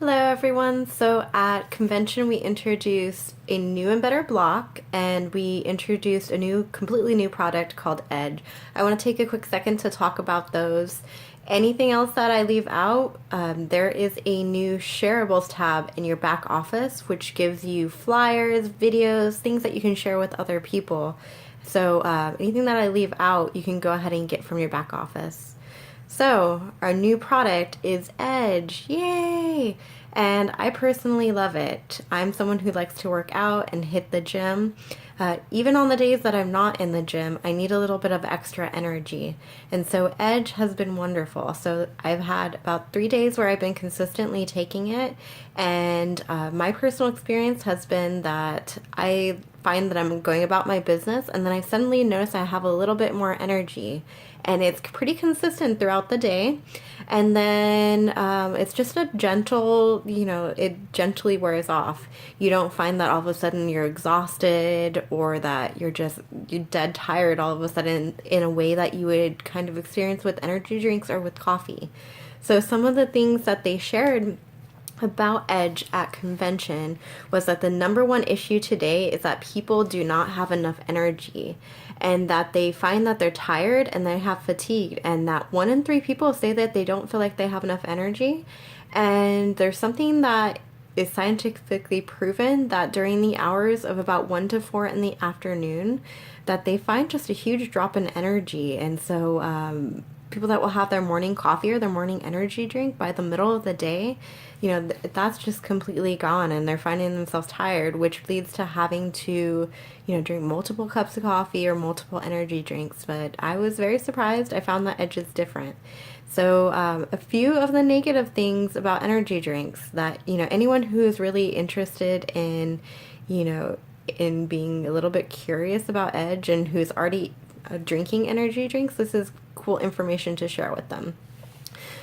Hello everyone. So at convention we introduced a new and better block, and we introduced a completely new product called Edge. I want to take a quick second to talk about those. Anything else that I leave out, there is a new shareables tab in your back office which gives you flyers, videos, things that you can share with other people. So anything that I leave out you can go ahead and get from your back office. So, our new product is Edge. Yay! And I personally love it. I'm someone who likes to work out and hit the gym. Even on the days that I'm not in the gym, I need a little bit of extra energy. And so Edge has been wonderful. So I've had about 3 days where I've been consistently taking it. And my personal experience has been that I find that I'm going about my business and then I suddenly notice I have a little bit more energy, and it's pretty consistent throughout the day. And then it's just a gentle, it gently wears off. You don't find that all of a sudden you're exhausted or that you're dead tired all of a sudden in a way that you would kind of experience with energy drinks or with coffee. So some of the things that they shared about Edge at convention was that the number one issue today is that people do not have enough energy, and that they find that they're tired and they have fatigue, and that 1 in 3 people say that they don't feel like they have enough energy. And there's something that is scientifically proven that during the hours of about 1 to 4 in the afternoon that they find just a huge drop in energy. And so people that will have their morning coffee or their morning energy drink by the middle of the day, that's just completely gone, and they're finding themselves tired, which leads to having to, drink multiple cups of coffee or multiple energy drinks. But I was very surprised. I found that Edge is different. So a few of the negative things about energy drinks that, anyone who is really interested in, in being a little bit curious about Edge and who's already drinking energy drinks, this is cool information to share with them.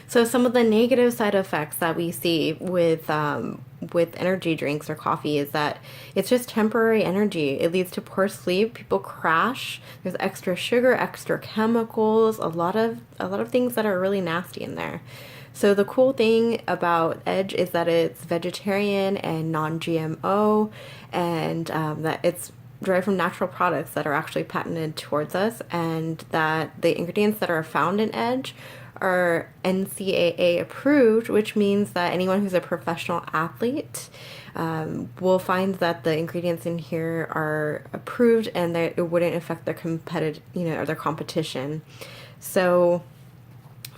So some of the negative side effects that we see with energy drinks or coffee is that it's just temporary energy. It leads to poor sleep. People crash. There's extra sugar, extra chemicals, a lot of things that are really nasty in there. So the cool thing about Edge is that it's vegetarian and non-GMO, and that it's derived from natural products that are actually patented towards us, and that the ingredients that are found in Edge are NCAA approved, which means that anyone who's a professional athlete will find that the ingredients in here are approved and that it wouldn't affect their or their competition. So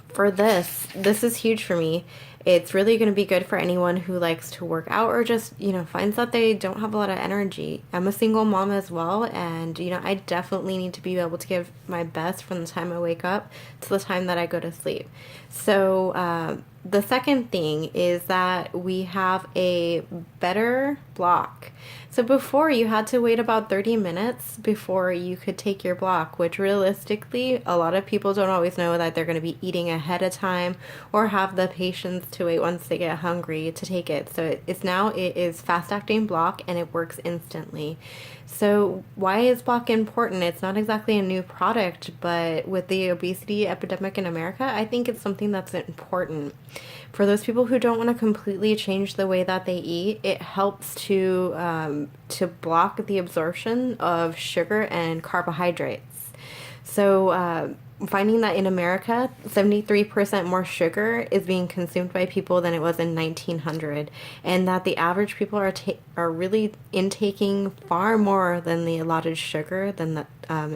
for this is huge for me. It's really going to be good for anyone who likes to work out or just, finds that they don't have a lot of energy. I'm a single mom as well, and, I definitely need to be able to give my best from the time I wake up to the time that I go to sleep. So the second thing is that we have a better block. So before, you had to wait about 30 minutes before you could take your block, which realistically, a lot of people don't always know that they're going to be eating ahead of time or have the patience to wait once they get hungry to take it. So it is fast-acting block, and it works instantly. So why is block important? It's not exactly a new product, but with the obesity epidemic in America, I think it's something that's important. For those people who don't want to completely change the way that they eat, it helps to block the absorption of sugar and carbohydrates. So finding that in America, 73% more sugar is being consumed by people than it was in 1900, and that the average people are really intaking far more than the allotted sugar than that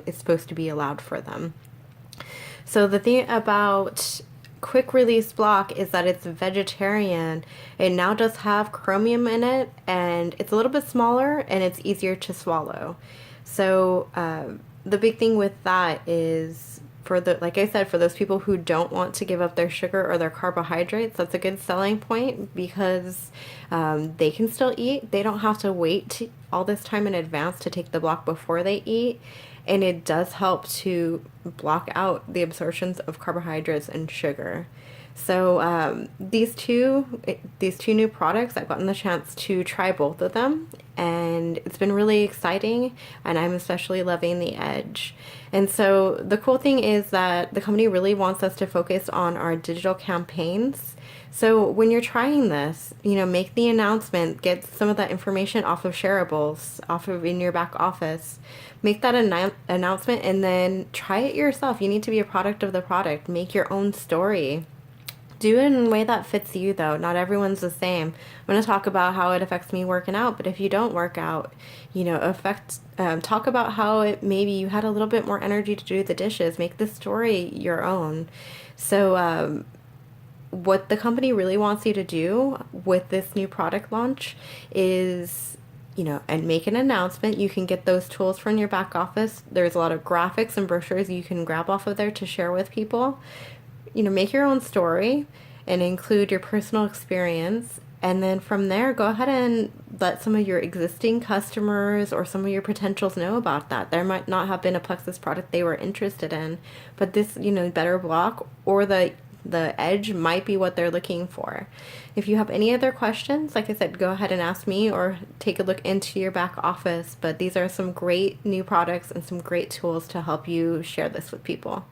is supposed to be allowed for them. So the thing about quick release block is that it's vegetarian. It now does have chromium in it, and it's a little bit smaller and it's easier to swallow. So the big thing with that is, like I said, for those people who don't want to give up their sugar or their carbohydrates, that's a good selling point, because they can still eat. They don't have to wait all this time in advance to take the block before they eat. And it does help to block out the absorptions of carbohydrates and sugar. So these two new products, I've gotten the chance to try both of them, and it's been really exciting, and I'm especially loving the Edge. And so the cool thing is that the company really wants us to focus on our digital campaigns. So when you're trying this, make the announcement, get some of that information off of shareables, off of in your back office. Make that announcement and then try it yourself. You need to be a product of the product. Make your own story. Do it in a way that fits you, though. Not everyone's the same. I'm going to talk about how it affects me working out, but if you don't work out, talk about how it maybe you had a little bit more energy to do the dishes. Make the story your own. So, what the company really wants you to do with this new product launch is, and make an announcement. You can get those tools from your back office. There's a lot of graphics and brochures you can grab off of there to share with people. Make your own story and include your personal experience. And then from there, go ahead and let some of your existing customers or some of your potentials know about that. There might not have been a Plexus product they were interested in, but this, Better Block or the Edge might be what they're looking for. If you have any other questions, like I said, go ahead and ask me or take a look into your back office. But these are some great new products and some great tools to help you share this with people.